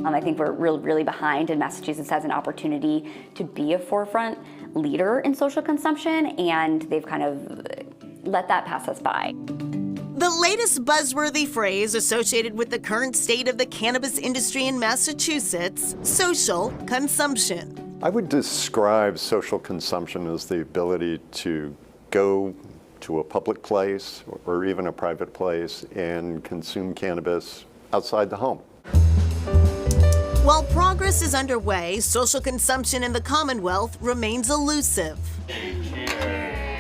I think we're really behind, and Massachusetts has an opportunity to be a forefront leader in social consumption, and they've kind of let that pass us by. The latest buzzworthy phrase associated with the current state of the cannabis industry in Massachusetts, social consumption. I would describe social consumption as the ability to go to a public place or even a private place and consume cannabis outside the home. While progress is underway, social consumption in the Commonwealth remains elusive.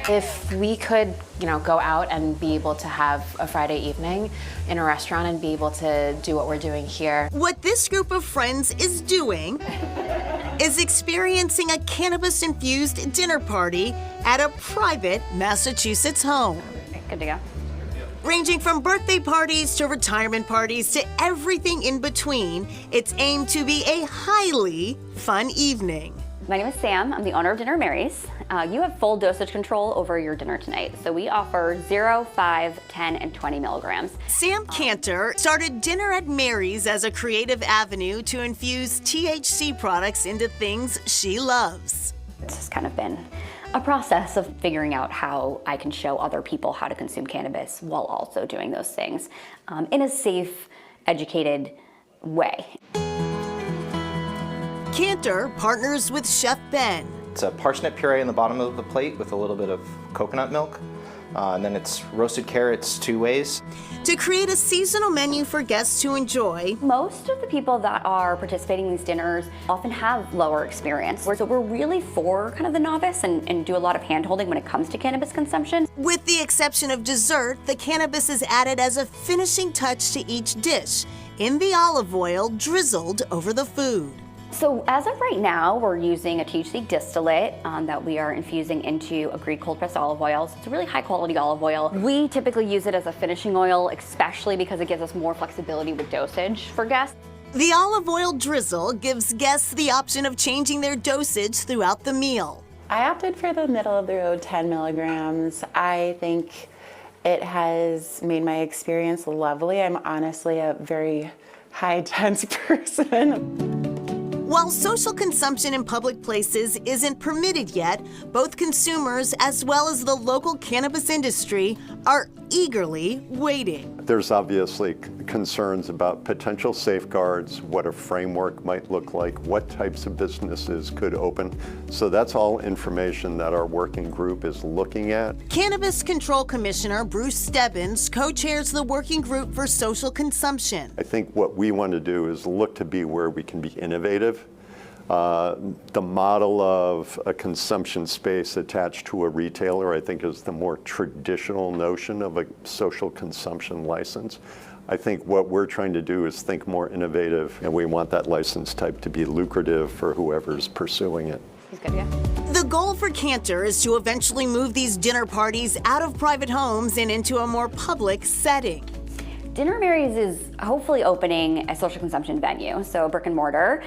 If we could, go out and be able to have a Friday evening in a restaurant and be able to do what we're doing here. What this group of friends is doing is experiencing a cannabis-infused dinner party at a private Massachusetts home. Good to go. Ranging from birthday parties to retirement parties to everything in between, it's aimed to be a highly fun evening. My name is Sam. I'm the owner of Dinner Mary's. You have full dosage control over your dinner tonight. So we offer 0, 5, 10, and 20 milligrams. Sam Cantor started Dinner at Mary's as a creative avenue to infuse THC products into things she loves. It's just kind of been a process of figuring out how I can show other people how to consume cannabis while also doing those things in a safe, educated way. Cantor partners with Chef Ben. It's a parsnip puree in the bottom of the plate with a little bit of coconut milk. And then it's roasted carrots 2 ways. To create a seasonal menu for guests to enjoy. Most of the people that are participating in these dinners often have lower experience. So we're really for kind of the novice and do a lot of hand-holding when it comes to cannabis consumption. With the exception of dessert, the cannabis is added as a finishing touch to each dish in the olive oil drizzled over the food. So as of right now, we're using a THC distillate that we are infusing into a Greek cold pressed olive oil. So it's a really high quality olive oil. We typically use it as a finishing oil, especially because it gives us more flexibility with dosage for guests. The olive oil drizzle gives guests the option of changing their dosage throughout the meal. I opted for the middle of the road 10 milligrams. I think it has made my experience lovely. I'm honestly a very high tense person. While social consumption in public places isn't permitted yet, both consumers as well as the local cannabis industry are eagerly waiting. There's obviously concerns about potential safeguards, what a framework might look like, what types of businesses could open. So that's all information that our working group is looking at. Cannabis Control Commissioner Bruce Stebbins co-chairs the working group for social consumption. I think what we want to do is look to be where we can be innovative. The model of a consumption space attached to a retailer, I think, is the more traditional notion of a social consumption license. I think what we're trying to do is think more innovative, and we want that license type to be lucrative for whoever's pursuing it. He's good, yeah. The goal for Cantor is to eventually move these dinner parties out of private homes and into a more public setting. Dinner Mary's is hopefully opening a social consumption venue, so brick and mortar.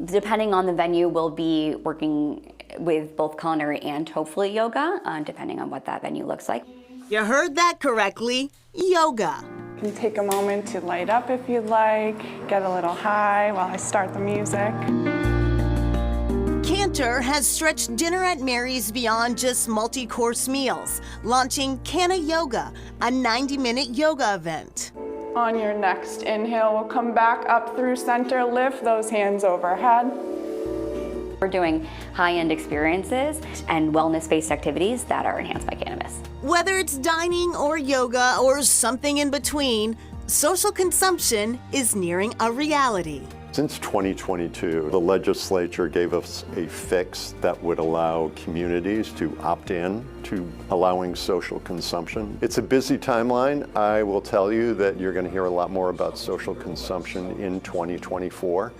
Depending on the venue, we'll be working with both culinary and hopefully yoga, depending on what that venue looks like. You heard that correctly, yoga. You can take a moment to light up if you'd like, get a little high while I start the music. Cantor has stretched Dinner at Mary's beyond just multi-course meals, launching Canna Yoga, a 90-minute yoga event. On your next inhale, we'll come back up through center, lift those hands overhead. We're doing high-end experiences and wellness-based activities that are enhanced by cannabis. Whether it's dining or yoga or something in between, social consumption is nearing a reality. Since 2022, the legislature gave us a fix that would allow communities to opt in to allowing social consumption. It's a busy timeline. I will tell you that you're going to hear a lot more about social consumption in 2024.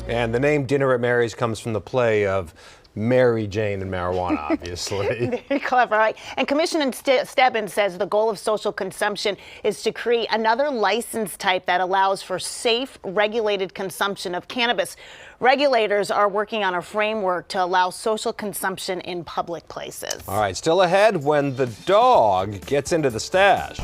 And the name Dinner at Mary's comes from the play of Mary Jane and marijuana, obviously. Very clever, right? And Commissioner Stebbins says the goal of social consumption is to create another license type that allows for safe, regulated consumption of cannabis. Regulators are working on a framework to allow social consumption in public places. All right, still ahead when the dog gets into the stash.